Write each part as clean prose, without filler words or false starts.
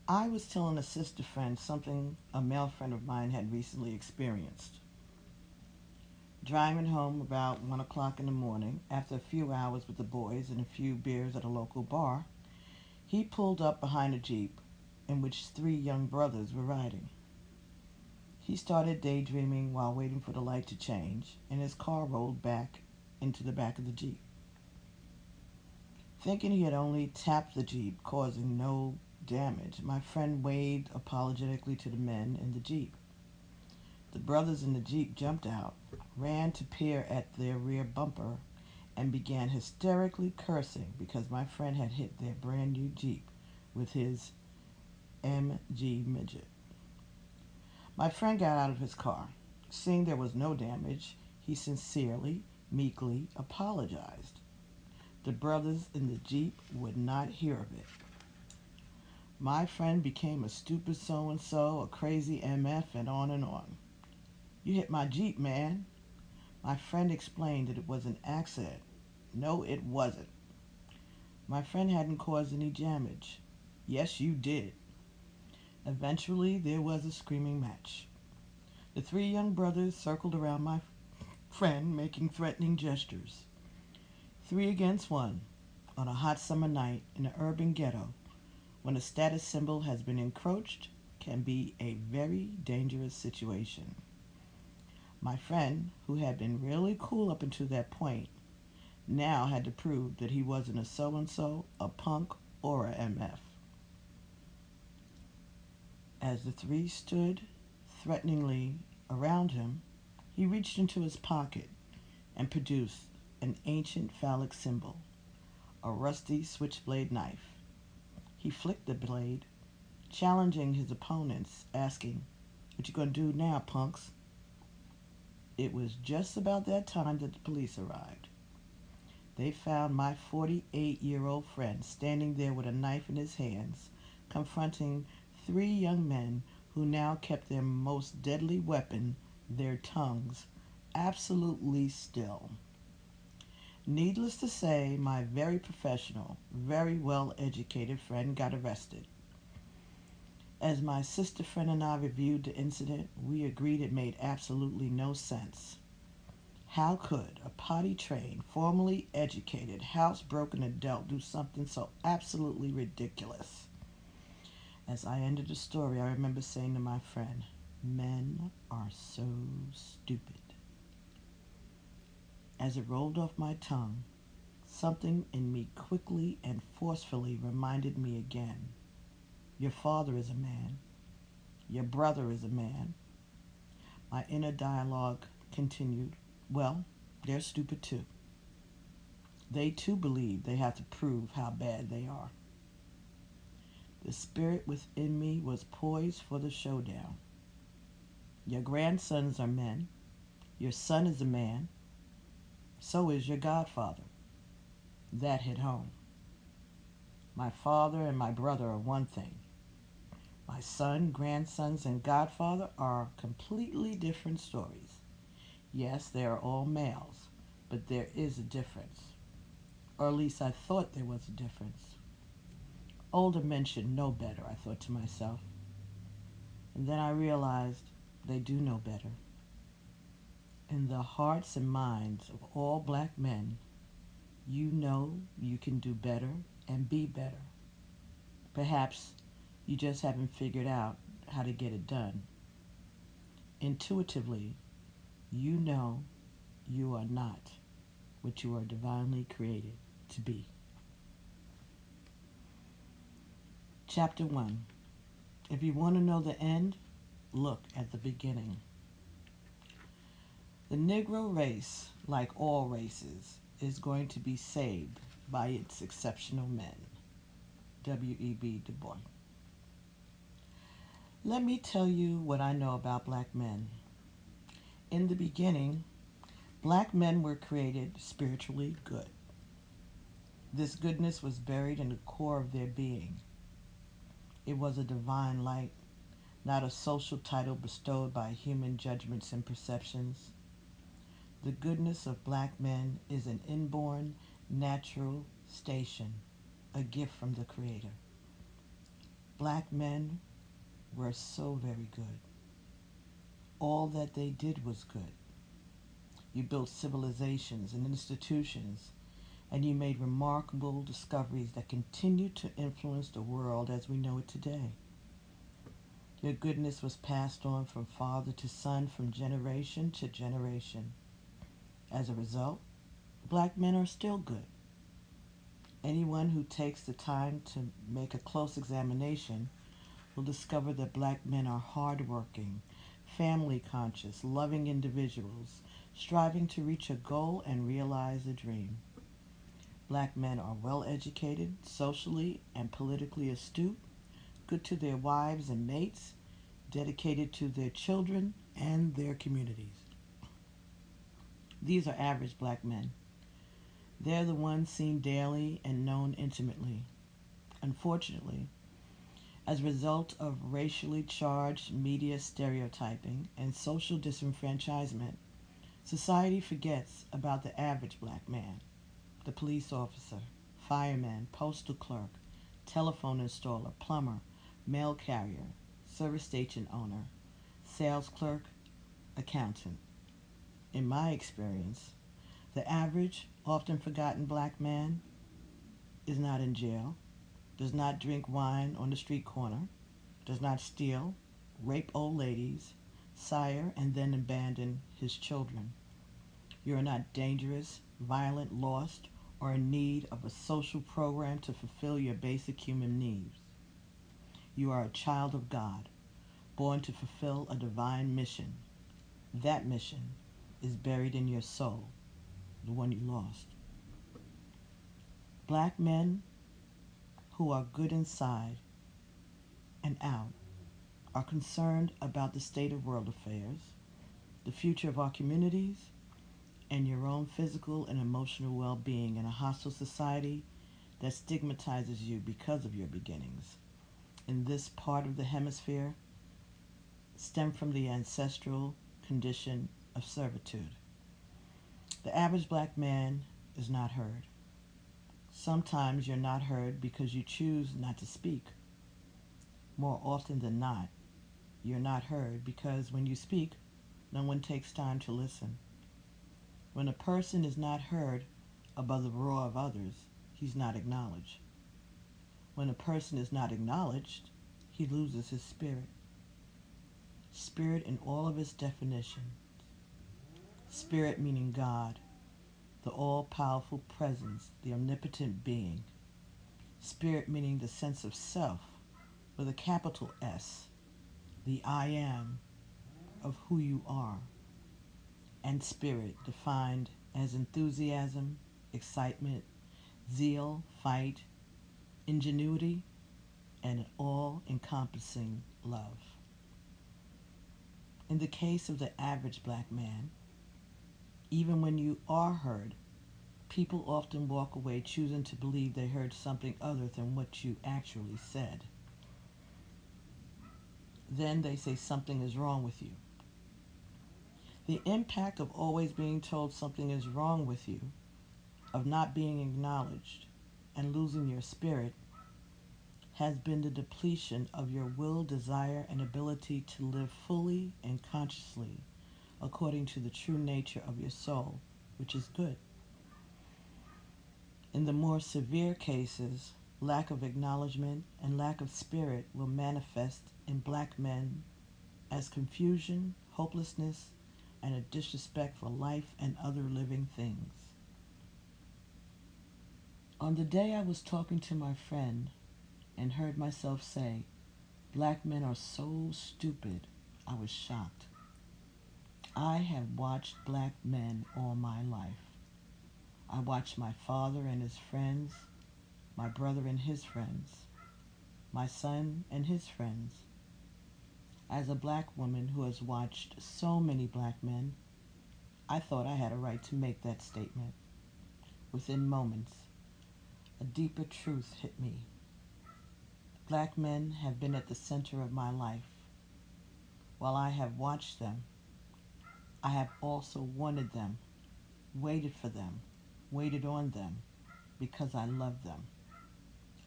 I was telling a sister friend something a male friend of mine had recently experienced. Driving home about 1 o'clock in the morning, after a few hours with the boys and a few beers at a local bar, he pulled up behind a Jeep in which three young brothers were riding. He started daydreaming while waiting for the light to change, and his car rolled back into the back of the Jeep. Thinking he had only tapped the Jeep, causing no damage, my friend waved apologetically to the men in the Jeep. The brothers in the Jeep jumped out, ran to peer at their rear bumper, and began hysterically cursing because my friend had hit their brand new Jeep with his MG midget. My friend got out of his car. Seeing there was no damage, he sincerely, meekly apologized. The brothers in the Jeep would not hear of it. My friend became a stupid so and so, a crazy MF, and on and on. You hit my Jeep, man. My friend explained that it was an accident. No, it wasn't. My friend hadn't caused any damage. Yes, you did. Eventually, there was a screaming match. The three young brothers circled around my friend, making threatening gestures. Three against one, on a hot summer night in an urban ghetto, when a status symbol has been encroached, can be a very dangerous situation. My friend, who had been really cool up until that point, now had to prove that he wasn't a so and so, a punk, or a MF. As the three stood threateningly around him, he reached into his pocket and produced an ancient phallic symbol, a rusty switchblade knife. He flicked the blade, challenging his opponents, asking, "What you gonna do now, punks?" It was just about that time that the police arrived. They found my 48-year-old friend standing there with a knife in his hands, confronting three young men who now kept their most deadly weapon, their tongues, absolutely still. Needless to say, my very professional, very well educated friend got arrested. As my sister friend and I reviewed the incident, we agreed it made absolutely no sense. How could a potty trained, formally educated, housebroken adult do something so absolutely ridiculous? As I ended the story, I remember saying to my friend, "Men are so stupid." As it rolled off my tongue, something in me quickly and forcefully reminded me again: your father is a man. Your brother is a man. My inner dialogue continued, well, they're stupid too. They too believe they have to prove how bad they are. The spirit within me was poised for the showdown. Your grandsons are men. Your son is a man. So is your godfather. That hit home. My father and my brother are one thing. My son, grandsons, and godfather are completely different stories. Yes, they are all males, but there is a difference. Or at least I thought there was a difference. Older men should know better, I thought to myself. And then I realized they do know better. In the hearts and minds of all black men, you know you can do better and be better. Perhaps you just haven't figured out how to get it done. Intuitively, you know you are not what you are divinely created to be. Chapter 1. If you want to know the end, look at the beginning. The Negro race, like all races, is going to be saved by its exceptional men. W.E.B. Du Bois. Let me tell you what I know about black men. In the beginning, black men were created spiritually good. This goodness was buried in the core of their being. It was a divine light, not a social title bestowed by human judgments and perceptions. The goodness of black men is an inborn, natural station, a gift from the Creator. Black men were so very good. All that they did was good. You built civilizations and institutions, and you made remarkable discoveries that continue to influence the world as we know it today. Your goodness was passed on from father to son, from generation to generation. As a result, black men are still good. Anyone who takes the time to make a close examination will discover that black men are hardworking, family conscious, loving individuals, striving to reach a goal and realize a dream. Black men are well educated, socially and politically astute, good to their wives and mates, dedicated to their children and their communities. These are average black men. They're the ones seen daily and known intimately. Unfortunately, as a result of racially charged media stereotyping and social disenfranchisement, society forgets about the average black man, the police officer, fireman, postal clerk, telephone installer, plumber, mail carrier, service station owner, sales clerk, accountant. In my experience, the average, often forgotten black man is not in jail, does not drink wine on the street corner, does not steal, rape old ladies, sire and then abandon his children. You are not dangerous, violent, lost, or in need of a social program to fulfill your basic human needs. You are a child of God, born to fulfill a divine mission. That mission is buried in your soul, the one you lost. Black men who are good inside and out are concerned about the state of world affairs, the future of our communities, and your own physical and emotional well-being in a hostile society that stigmatizes you because of your beginnings. In this part of the hemisphere, stem from the ancestral condition of servitude. The average black man is not heard. Sometimes you're not heard because you choose not to speak. More often than not, you're not heard because when you speak, no one takes time to listen. When a person is not heard above the roar of others, he's not acknowledged. When a person is not acknowledged, he loses his spirit. Spirit in all of its definitions. Spirit meaning God, the all-powerful presence, the omnipotent being. Spirit meaning the sense of self with a capital S, the I am of who you are. And spirit defined as enthusiasm, excitement, zeal, fight, ingenuity, and an all-encompassing love. In the case of the average black man, even when you are heard, people often walk away choosing to believe they heard something other than what you actually said. Then they say something is wrong with you. The impact of always being told something is wrong with you, of not being acknowledged, and losing your spirit has been the depletion of your will, desire, and ability to live fully and consciously according to the true nature of your soul, which is good. In the more severe cases, lack of acknowledgement and lack of spirit will manifest in black men as confusion, hopelessness, and a disrespect for life and other living things. On the day I was talking to my friend and heard myself say, "Black men are so stupid," I was shocked. I have watched black men all my life. I watched my father and his friends, my brother and his friends, my son and his friends. As a black woman who has watched so many black men, I thought I had a right to make that statement. Within moments, a deeper truth hit me. Black men have been at the center of my life. While I have watched them, I have also wanted them, waited for them, waited on them, because I love them.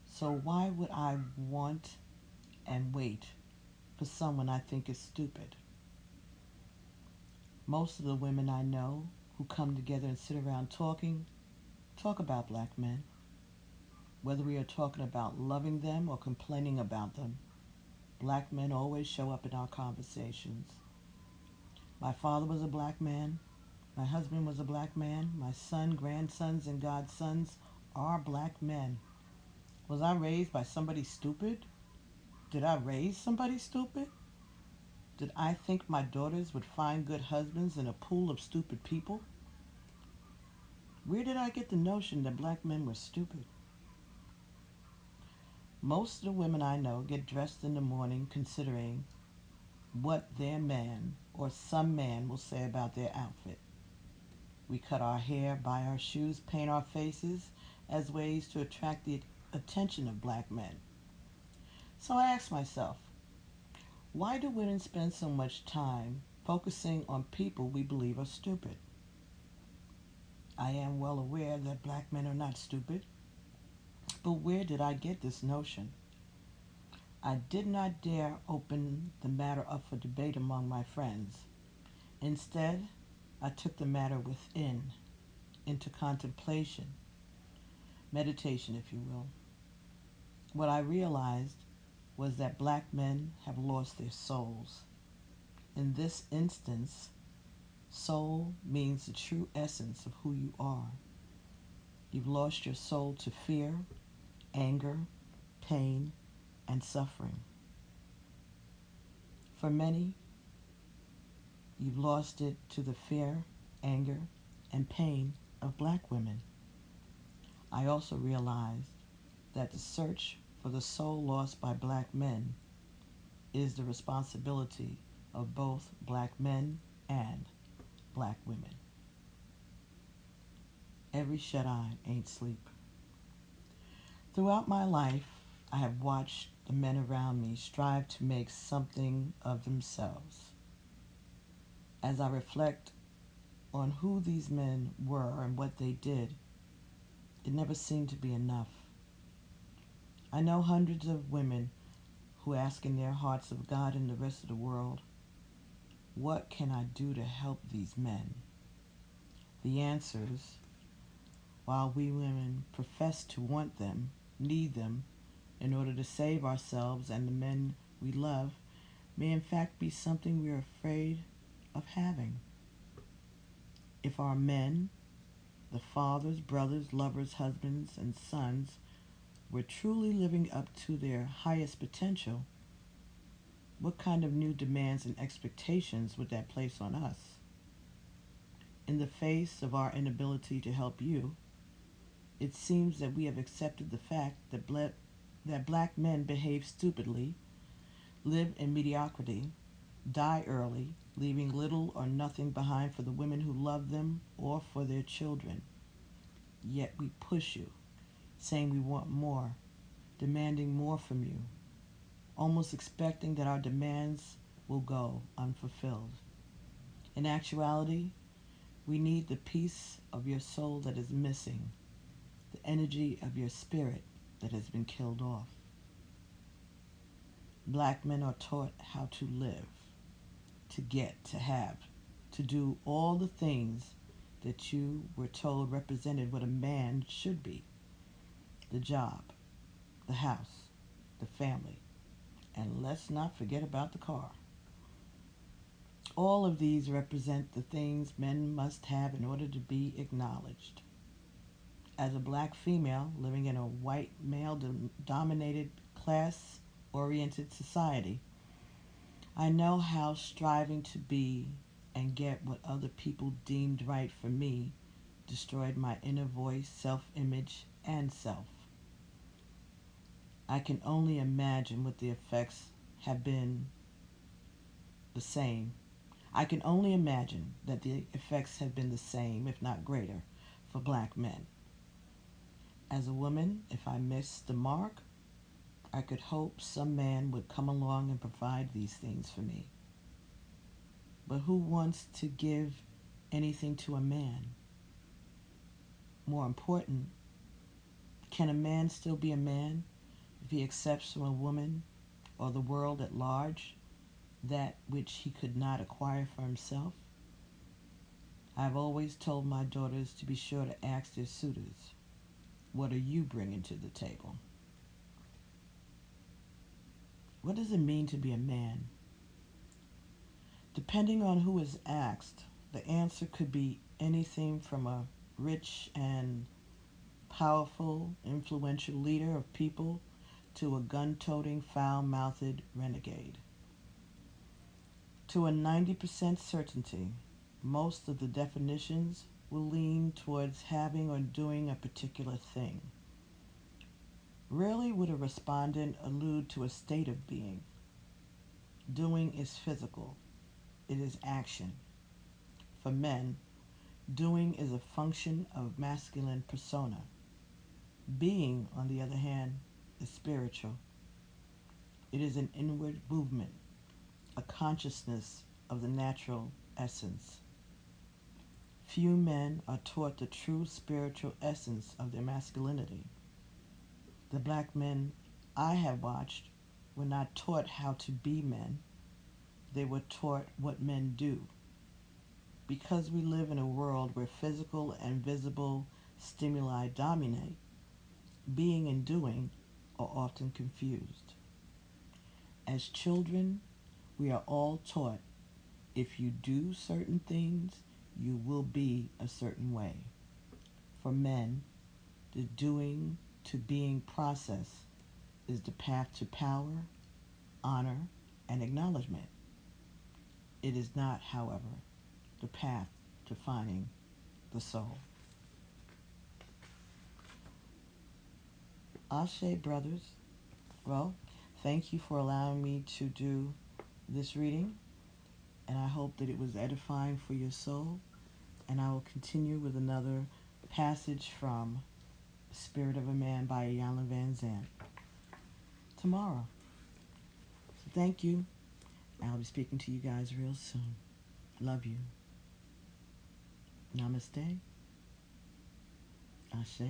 So why would I want and wait for someone I think is stupid. Most of the women I know who come together and sit around talk about black men. Whether we are talking about loving them or complaining about them, black men always show up in our conversations. My father was a black man. My husband was a black man. My son, grandsons, and godsons are black men. Was I raised by somebody stupid? Did I raise somebody stupid? Did I think my daughters would find good husbands in a pool of stupid people? Where did I get the notion that black men were stupid? Most of the women I know get dressed in the morning considering what their man or some man will say about their outfit. We cut our hair, buy our shoes, paint our faces as ways to attract the attention of black men. So I ask myself, why do women spend so much time focusing on people we believe are stupid? I am well aware that black men are not stupid, but where did I get this notion? I did not dare open the matter up for debate among my friends. Instead, I took the matter within, into contemplation, meditation, if you will. What I realized was that black men have lost their souls. In this instance, soul means the true essence of who you are. You've lost your soul to fear, anger, pain, and suffering. For many, you've lost it to the fear, anger, and pain of black women. I also realized that the search for the soul lost by black men is the responsibility of both black men and black women. Every shut-eye ain't sleep. Throughout my life, I have watched the men around me strive to make something of themselves. As I reflect on who these men were and what they did, it never seemed to be enough. I know hundreds of women who ask in their hearts of God and the rest of the world, what can I do to help these men? The answers, while we women profess to want them, need them, in order to save ourselves and the men we love, may in fact be something we are afraid of having. If our men, the fathers, brothers, lovers, husbands, and sons, were truly living up to their highest potential, what kind of new demands and expectations would that place on us? In the face of our inability to help you, it seems that we have accepted the fact that black men behave stupidly, live in mediocrity, die early, leaving little or nothing behind for the women who love them or for their children. Yet we push you, saying we want more, demanding more from you, almost expecting that our demands will go unfulfilled. In actuality, we need the piece of your soul that is missing, the energy of your spirit that has been killed off. Black men are taught how to live, to get, to have, to do all the things that you were told represented what a man should be: the job, the house, the family, and let's not forget about the car. All of these represent the things men must have in order to be acknowledged. As a black female living in a white male-dominated class-oriented society, I know how striving to be and get what other people deemed right for me destroyed my inner voice, self-image, and self. I can only imagine what the effects have been the same. I can only imagine that the effects have been the same, if not greater, for black men. As a woman, if I missed the mark, I could hope some man would come along and provide these things for me. But who wants to give anything to a man? More important, can a man still be a man if he accepts from a woman or the world at large that which he could not acquire for himself? I have always told my daughters to be sure to ask their suitors, what are you bringing to the table? What does it mean to be a man? Depending on who is asked, the answer could be anything from a rich and powerful, influential leader of people to a gun-toting, foul-mouthed renegade. To a 90% certainty, most of the definitions will lean towards having or doing a particular thing. Rarely would a respondent allude to a state of being. Doing is physical. It is action. For men, doing is a function of masculine persona. Being, on the other hand, is spiritual. It is an inward movement, a consciousness of the natural essence. Few men are taught the true spiritual essence of their masculinity. The black men I have watched were not taught how to be men. They were taught what men do. Because we live in a world where physical and visible stimuli dominate, being and doing are often confused. As children, we are all taught if you do certain things, you will be a certain way. For men, the doing to being process is the path to power, honor, and acknowledgement. It is not, however, the path to finding the soul. Ashe, brothers. Well, thank you for allowing me to do this reading, and I hope that it was edifying for your soul. And I will continue with another passage from Spirit of a Man by Iyanla Vanzant tomorrow. So thank you. I'll be speaking to you guys real soon. Love you. Namaste. Ashe.